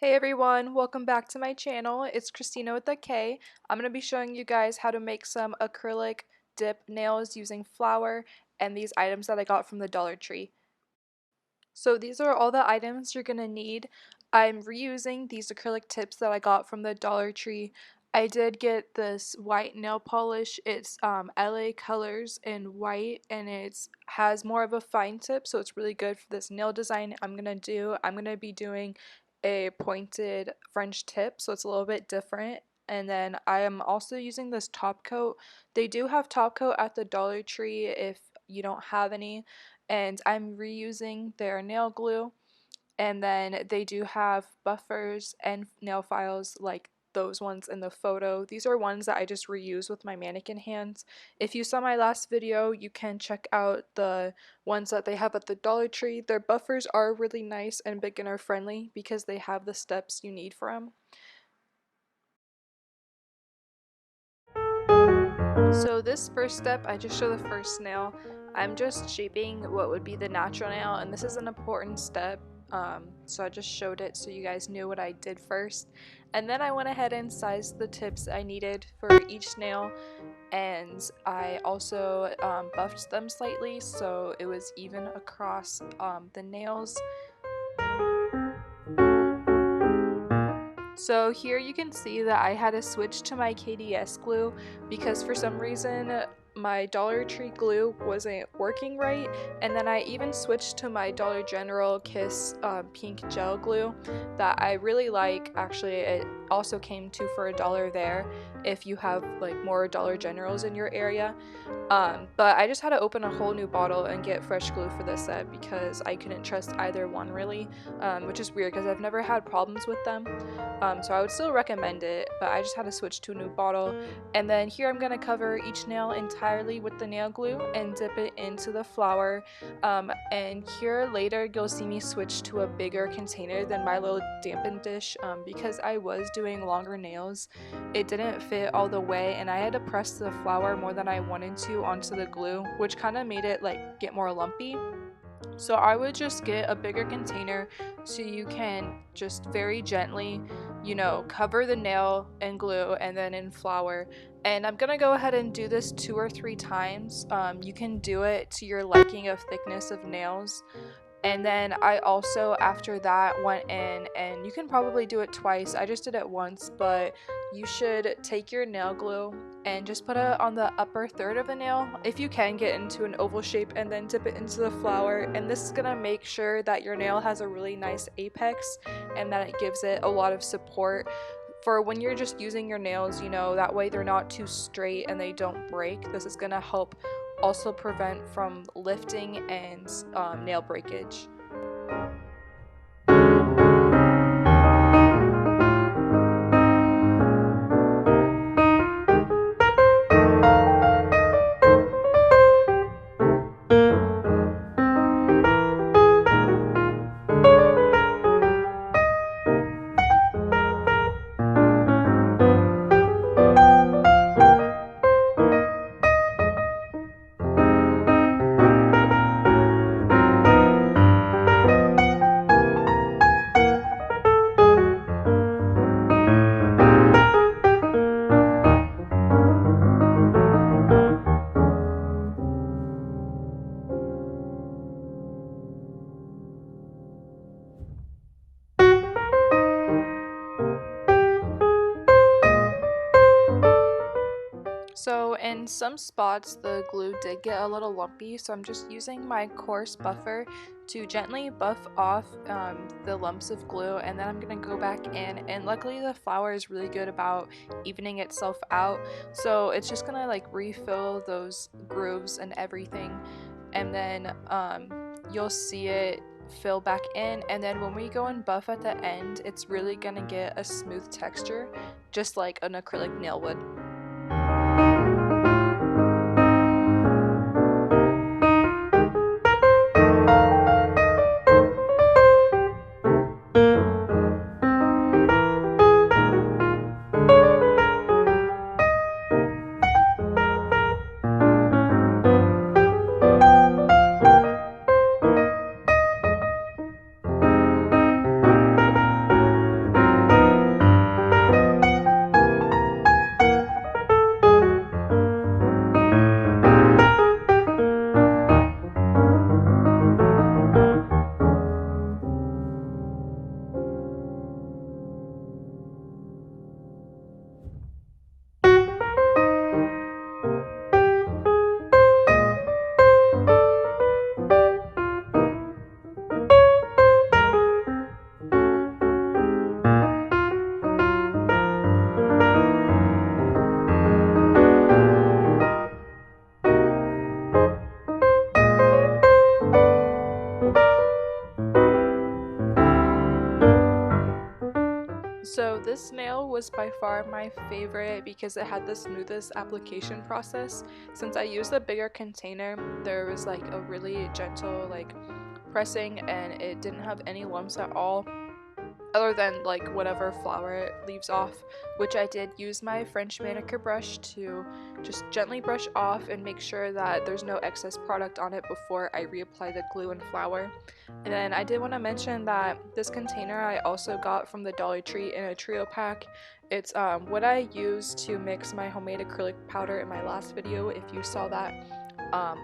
Hey everyone, welcome back to my channel. It's Christina with a K. I'm going to be showing you guys how to make some acrylic dip nails using flour and these items that I got from the Dollar Tree. So these are all the items you're going to need. I'm reusing these acrylic tips that I got from the Dollar Tree. I did get this white nail polish. It's LA Colors in white and it has more of a fine tip, so it's really good for this nail design I'm going to do. I'm going to be doing a pointed French tip, so it's a little bit different. And then I am also using this top coat. They do have top coat at the Dollar Tree if you don't have any, and I'm reusing their nail glue. And then they do have buffers and nail files like those ones in the photo. These are ones that I just reuse with my mannequin hands. If you saw my last video, you can check out the ones that they have at the Dollar Tree. Their buffers are really nice and beginner friendly because they have the steps you need for them. So this first step, I just show the first nail. I'm just shaping what would be the natural nail, and this is an important step. So I just showed it so you guys knew what I did first. And then I went ahead and sized the tips I needed for each nail, and I also buffed them slightly so it was even across the nails. So here you can see that I had to switch to my KDS glue because for some reason my Dollar Tree glue wasn't working right, and then I even switched to my Dollar General Kiss pink gel glue that I really like. Actually, it also came to for $1 there if you have like more Dollar Generals in your area. But I just had to open a whole new bottle and get fresh glue for this set because I couldn't trust either one really, which is weird because I've never had problems with them. So I would still recommend it, but I just had to switch to a new bottle. And then here I'm going to cover each nail entirely with the nail glue and dip it into the flour. And here later you'll see me switch to a bigger container than my little dampen dish because I was doing longer nails. It didn't fit all the way and I had to press the flour more than I wanted to onto the glue, which kind of made it like get more lumpy. So I would just get a bigger container so you can just very gently, cover the nail in glue and then in flour. And I'm gonna go ahead and do this 2 or 3 times. You can do it to your liking of thickness of nails. And then I also, after that, went in, and you can probably do it twice. I just did it once, but you should take your nail glue and just put it on the upper third of the nail. If you can, get into an oval shape and then dip it into the flour. And this is gonna make sure that your nail has a really nice apex and that it gives it a lot of support for when you're just using your nails, that way they're not too straight and they don't break. This is gonna help also prevent from lifting and nail breakage. So in some spots the glue did get a little lumpy, so I'm just using my coarse buffer to gently buff off the lumps of glue, and then I'm going to go back in, and luckily the flour is really good about evening itself out, so it's just going to like refill those grooves and everything, and then you'll see it fill back in, and then when we go and buff at the end, it's really going to get a smooth texture just like an acrylic nail would. So this nail was by far my favorite because it had the smoothest application process. Since I used a bigger container, there was like a really gentle like pressing and it didn't have any lumps at all, other than like whatever flower it leaves off, which I did use my French manicure brush to just gently brush off and make sure that there's no excess product on it before I reapply the glue and flour. And then I did want to mention that this container I also got from the Dollar Tree in a trio pack. It's what I used to mix my homemade acrylic powder in my last video, if you saw that. Um,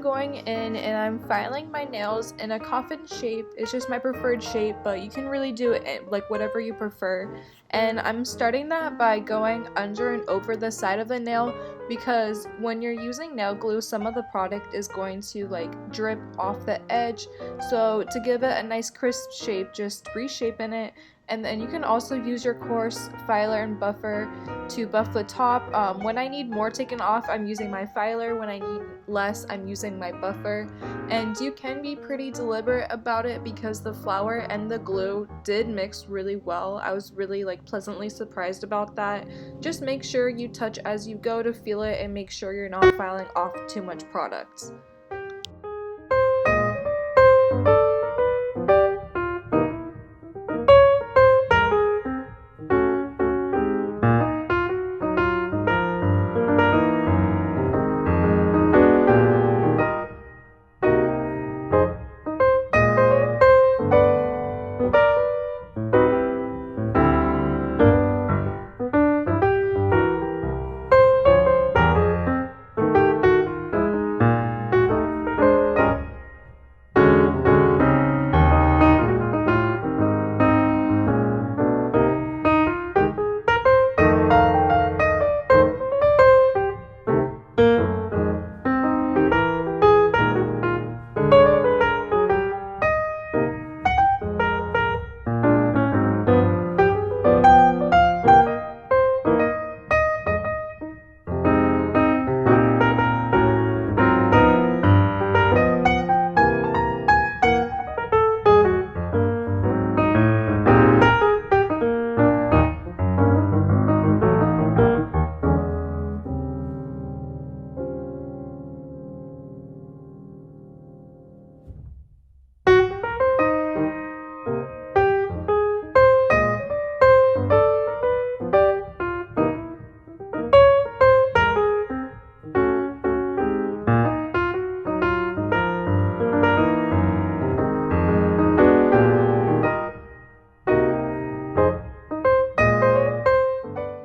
going in and I'm filing my nails in a coffin shape. It's just my preferred shape, but you can really do it like whatever you prefer. And I'm starting that by going under and over the side of the nail, because when you're using nail glue, some of the product is going to like drip off the edge. So to give it a nice crisp shape, just reshapen it. And then you can also use your coarse filer and buffer to buff the top. When I need more taken off, I'm using my filer. When I need less, I'm using my buffer. And you can be pretty deliberate about it because the flour and the glue did mix really well. I was really like pleasantly surprised about that. Just make sure you touch as you go to feel it and make sure you're not filing off too much product.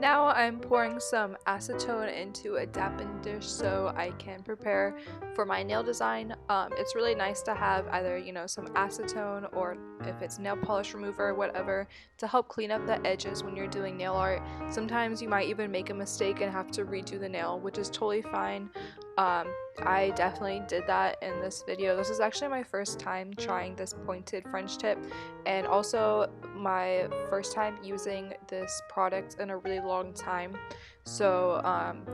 Now I'm pouring some acetone into a dappen dish so I can prepare for my nail design. It's really nice to have either, some acetone, or if it's nail polish remover, whatever, to help clean up the edges when you're doing nail art. Sometimes you might even make a mistake and have to redo the nail, which is totally fine. I definitely did that in this video. This is actually my first time trying this pointed French tip, and also my first time using this product in a really long time. So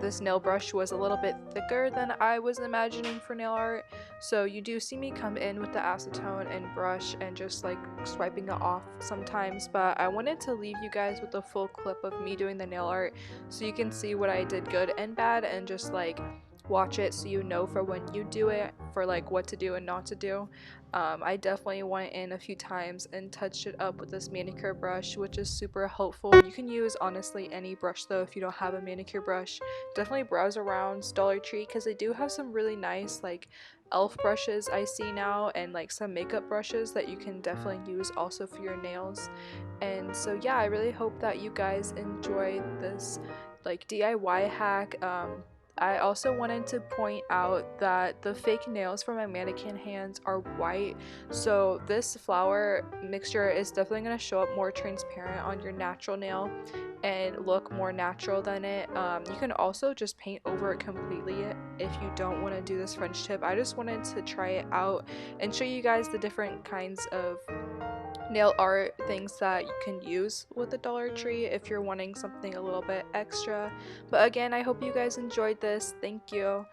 this nail brush was a little bit thicker than I was imagining for nail art, so you do see me come in with the acetone and brush and just like swiping it off sometimes, but I wanted to leave you guys with a full clip of me doing the nail art so you can see what I did good and bad, and just like watch it so you know for when you do it, for like what to do and not to do. I definitely went in a few times and touched it up with this manicure brush, which is super helpful. You can use honestly any brush though if you don't have a manicure brush. Definitely browse around Dollar Tree because they do have some really nice like elf brushes I see now, and like some makeup brushes that you can definitely use also for your nails. And so yeah, I really hope that you guys enjoyed this like DIY hack. I also wanted to point out that the fake nails for my mannequin hands are white, so this flour mixture is definitely going to show up more transparent on your natural nail and look more natural than it. You can also just paint over it completely if you don't want to do this French tip. I just wanted to try it out and show you guys the different kinds of nail art things that you can use with the Dollar Tree if you're wanting something a little bit extra. But again, I hope you guys enjoyed this. Thank you.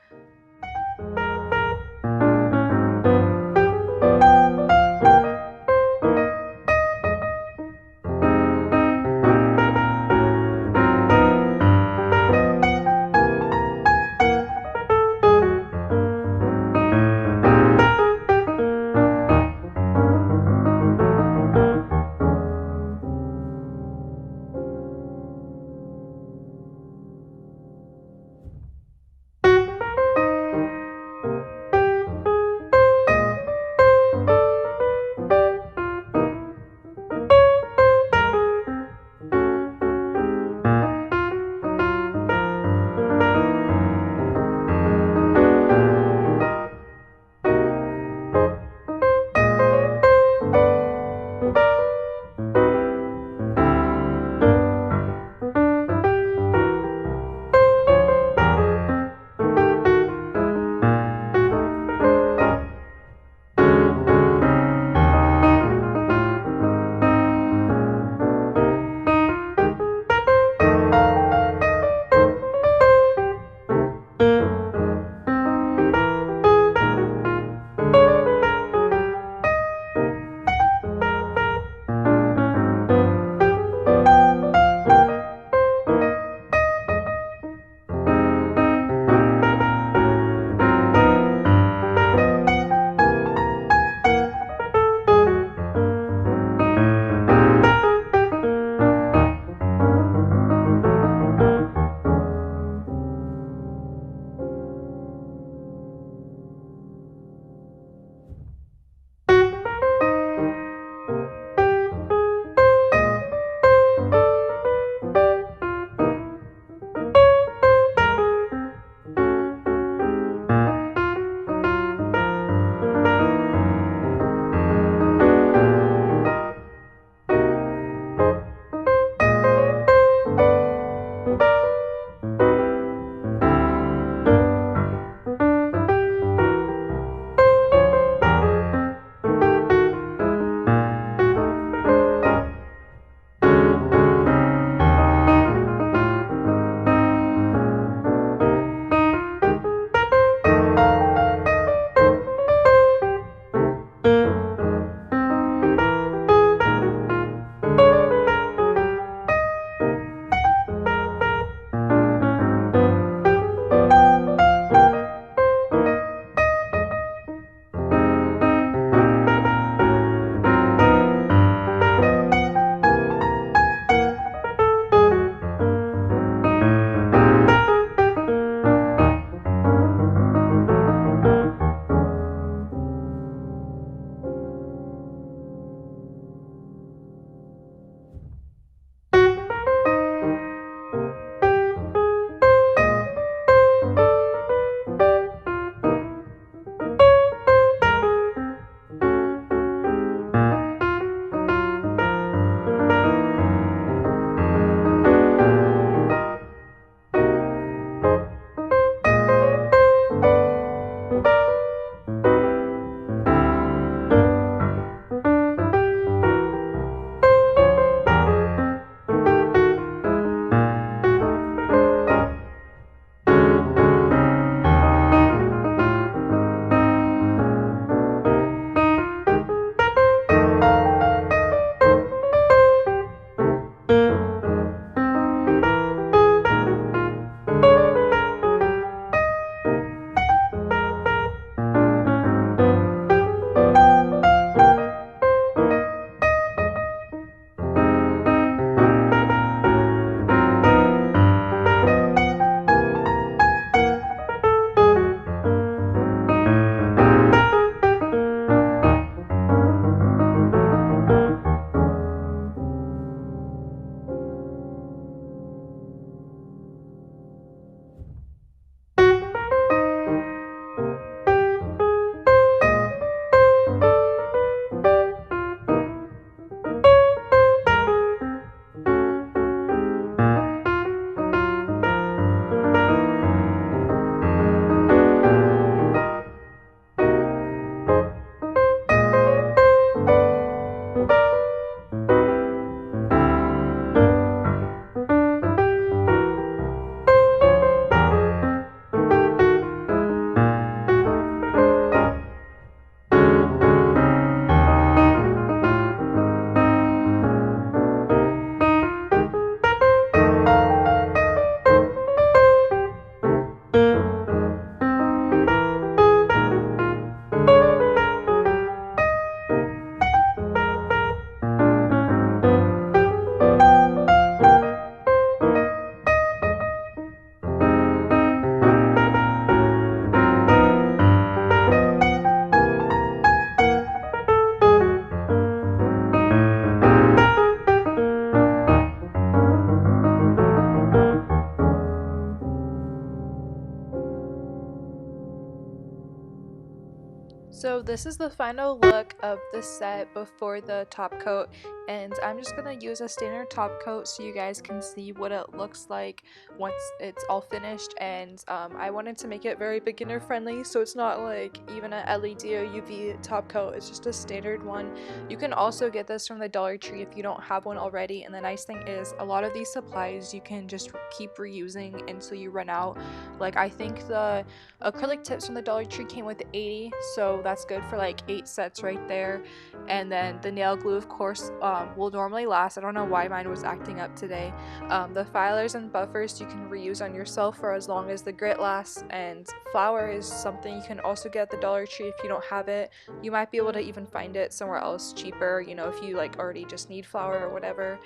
So this is the final look of the set before the top coat, and I'm just gonna use a standard top coat so you guys can see what it looks like once it's all finished. And I wanted to make it very beginner friendly, so it's not like even an LED or UV top coat, it's just a standard one. You can also get this from the Dollar Tree if you don't have one already, and the nice thing is a lot of these supplies you can just keep reusing until you run out. Like I think the acrylic tips from the Dollar Tree came with 80, so that's good for like 8 sets right there. And then the nail glue, of course, will normally last. I don't know why mine was acting up today. The filers and buffers you can reuse on yourself for as long as the grit lasts. And flour is something you can also get at the Dollar Tree if you don't have it. You might be able to even find it somewhere else cheaper, you know, if you like already just need flour or whatever.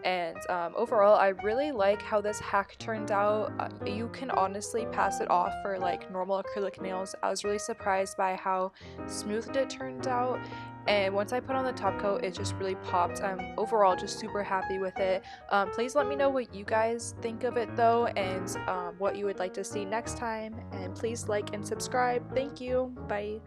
And overall, I really like how this hack turned out. You can honestly pass it off for like normal acrylic nails. I was really surprised by how smooth it turned out, and once I put on the top coat it just really popped. I'm overall just super happy with it. Please let me know what you guys think of it though, and what you would like to see next time, and please like and subscribe. Thank you. Bye.